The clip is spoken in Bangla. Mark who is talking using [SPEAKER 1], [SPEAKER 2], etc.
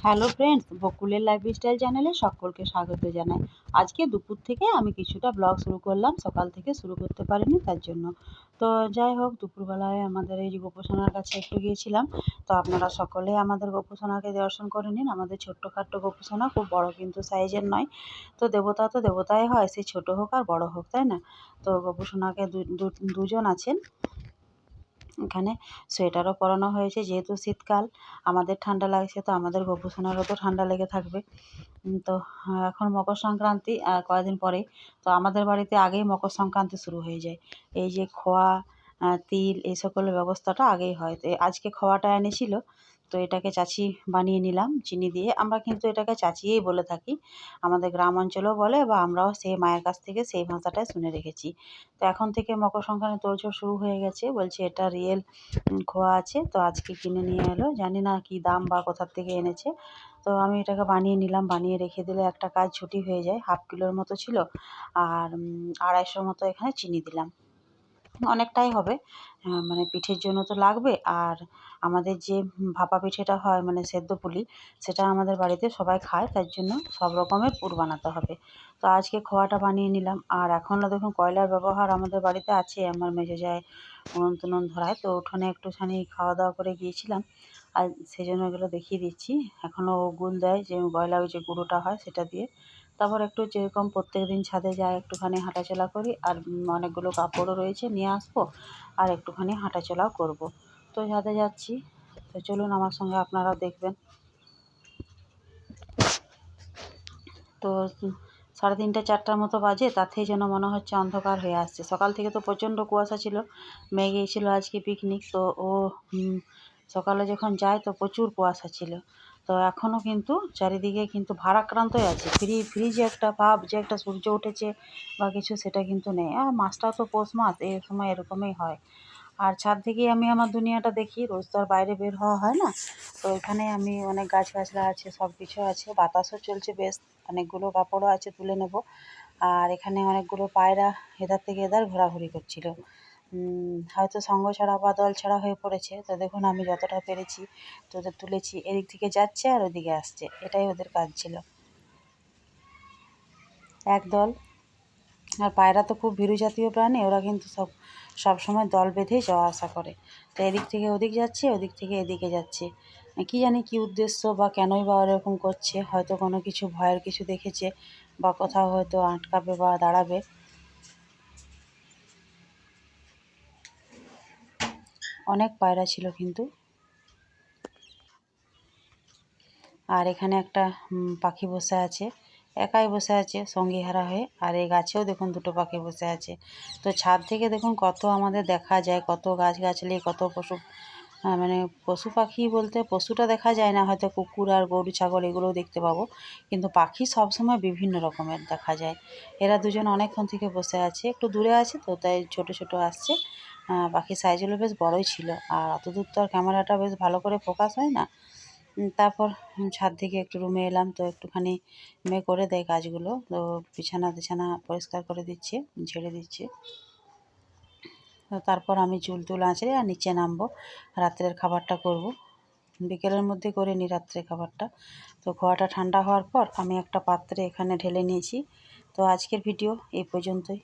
[SPEAKER 1] হ্যালো ফ্রেন্ডস, বকুলের লাইফস্টাইল চ্যানেলে সকলকে স্বাগত জানাই। আজকে দুপুর থেকে আমি কিছুটা ব্লগ শুরু করলাম, সকাল থেকে শুরু করতে পারিনি তার জন্য। তো যাই হোক, দুপুরবেলায় আমাদের এই যে গোপোষণার কাছে একটু গিয়েছিলাম। তো আপনারা সকলে আমাদের গোপোষণাকে দর্শন করে নিন। আমাদের ছোট্টখাট্ট গোপোষণা, খুব বড় কিন্তু সাইজের নয়। তো দেবতা তো দেবতাই হয়, সে ছোট হোক আর বড় হোক, তাই না? তো গোপোষণাকে দুজন আছেন এখানে। সোয়েটারও পরানো হয়েছে, যেহেতু শীতকাল আমাদের ঠান্ডা লাগছে, তো আমাদের গোপোষণারও তো ঠান্ডা লেগে থাকবে। তো এখন মকর সংক্রান্তি কয়েকদিন পরেই। তো আমাদের বাড়িতে আগেই মকর সংক্রান্তি শুরু হয়ে যায়। এই যে খোয়া, তিল, এই সকলের ব্যবস্থাটা আগেই হয়। তো আজকে খোয়াটা এনেছিল, তো এটাকে চাচি বানিয়ে নিলাম চিনি দিয়ে। আমরা কিন্তু এটাকে চাচিয়েই বলে থাকি, আমাদের গ্রাম অঞ্চলেও বলে, বা আমরাও সেই মায়ের কাছ থেকে সেই ভাষাটাই শুনে রেখেছি। তো এখন থেকে মকর সংক্রান্তি তোড়জোড় শুরু হয়ে গেছে, বলছে এটা রিয়েল খোয়া আছে, তো আজকে কিনে নিয়ে এলো। জানি না কি দাম বা কোথার থেকে এনেছে। তো আমি এটাকে বানিয়ে নিলাম, বানিয়ে রেখে দিলে একটা কাজ ছুটি হয়ে যায়। হাফ কিলোর মতো ছিল, আর 250 মতো এখানে চিনি দিলাম। অনেকটাই হবে, মানে পিঠের জন্য তো লাগবে। আর আমাদের যে ভাপা পিঠেটা হয়, মানে সেদ্ধ পুলি, সেটা আমাদের বাড়িতে সবাই খায়, তার জন্য সব রকমের পুর বানাতে হবে। তো আজকে খোয়াটা বানিয়ে নিলাম। আর এখনও দেখুন কয়লার ব্যবহার আমাদের বাড়িতে আছে। আমার মেজো জায়ের উনুন টুনুন ধরায়, তো উঠোনে একটুখানি খাওয়া দাওয়া করে গিয়েছিলাম, আর সেই জন্য এগুলো দেখিয়ে দিচ্ছি। এখনও গুল দেয়, যে গয়লা ওই যে গুঁড়োটা হয় সেটা দিয়ে। তারপর একটু যেরকম প্রত্যেকদিন ছাদে যাই, একটুখানি হাঁটাচলা করি। আর অনেকগুলো কাপড়ও রয়েছে, নিয়ে আসবো, আর একটুখানি হাঁটাচলাও করব। তো ছাদে যাচ্ছি, তো চলুন আমার সঙ্গে আপনারাও দেখবেন। তো 3:30 4টার মতো বাজে, তাতেই যেন মনে হচ্ছে অন্ধকার হয়ে আসছে। সকাল থেকে তো প্রচণ্ড কুয়াশা ছিল, মেয়ে গিয়েছিল আজকে পিকনিক। তো ও সকালে যখন যায় তো প্রচুর কুয়াশা ছিল। তো এখনও কিন্তু চারিদিকে কিন্তু ভারাক্রান্তই আছে। ফ্রি যে একটা ভাব, যে একটা সূর্য উঠেছে বা কিছু, সেটা কিন্তু নেই। আর মাসটা তো পৌষ মাস, এই সময় এরকমই হয়। আর ছাদ থেকেই আমি আমার দুনিয়াটা দেখি, রোজ তো আর বাইরে বের হওয়া হয় না। তো এখানে আমি অনেক গাছগাছরা আছে, সব কিছু আছে, বাতাসও চলছে বেশ। অনেকগুলো কাপড়ও আছে, তুলে নেব। আর এখানে অনেকগুলো পায়রা এধার থেকে এধার ঘোরাঘুরি করছিল। হয়তো সঙ্গ ছাড়া বা দল ছাড়া হয়ে পড়েছে। তো দেখুন আমি যতটা পেরেছি তো ওদের তুলেছি। এদিক থেকে যাচ্ছে আর ওদিকে আসছে, এটাই ওদের কাজ ছিল। একদল। আর পায়রা তো খুব ভীরু জাতীয় প্রাণী, ওরা কিন্তু সবসময় দল বেঁধেই যাওয়া আসা করে। তো এদিক থেকে ওদিক যাচ্ছে, ওদিক থেকে এদিকে যাচ্ছে। কী জানি কী উদ্দেশ্য বা কেনই বা ওরকম করছে, হয়তো কোনো কিছু ভয়ের কিছু দেখেছে, বা কোথাও হয়তো আটকাবে বা দাঁড়াবে। অনেক পায়রা ছিল কিন্তু। আর এখানে একটা পাখি বসে আছে, একাই বসে আছে সঙ্গীহারা হয়ে। আর এই গাছেও দেখুন দুটো পাখি বসে আছে। তো ছাদ থেকে দেখুন কত আমাদের দেখা যায়, কত গাছগাছালি, কত পশু, মানে পশু পাখি বলতে পশুটা দেখা যায় না, হয়তো কুকুর আর গরু ছাগল এগুলোও দেখতে পাবো, কিন্তু পাখি সবসময় বিভিন্ন রকমের দেখা যায়। এরা দুজন অনেকক্ষণ থেকে বসে আছে, একটু দূরে আছে তো তাই ছোট ছোট আসছে। পাখির সাইজগুলো বেশ বড়ই ছিল। আর অত দূর তো আর ক্যামেরাটা বেশ ভালো করে ফোকাস হয় না। তারপর ছাদ থেকে একটু রুমে এলাম, তো একটুখানি মেয়ে করে দেয় কাজগুলো। তো বিছানা টিছানা পরিষ্কার করে দিচ্ছে, ঝেড়ে দিচ্ছে। তো তারপর আমি চুল টুল আঁচড়ে আর নিচে নামবো, রাত্রের খাবারটা করব। বিকেলের মধ্যে করে নিই রাত্রের খাবারটা। তো খোয়াটা ঠান্ডা হওয়ার পর আমি একটা পাত্রে এখানে ঢেলে নিয়েছি। তো আজকের ভিডিও এই পর্যন্তই।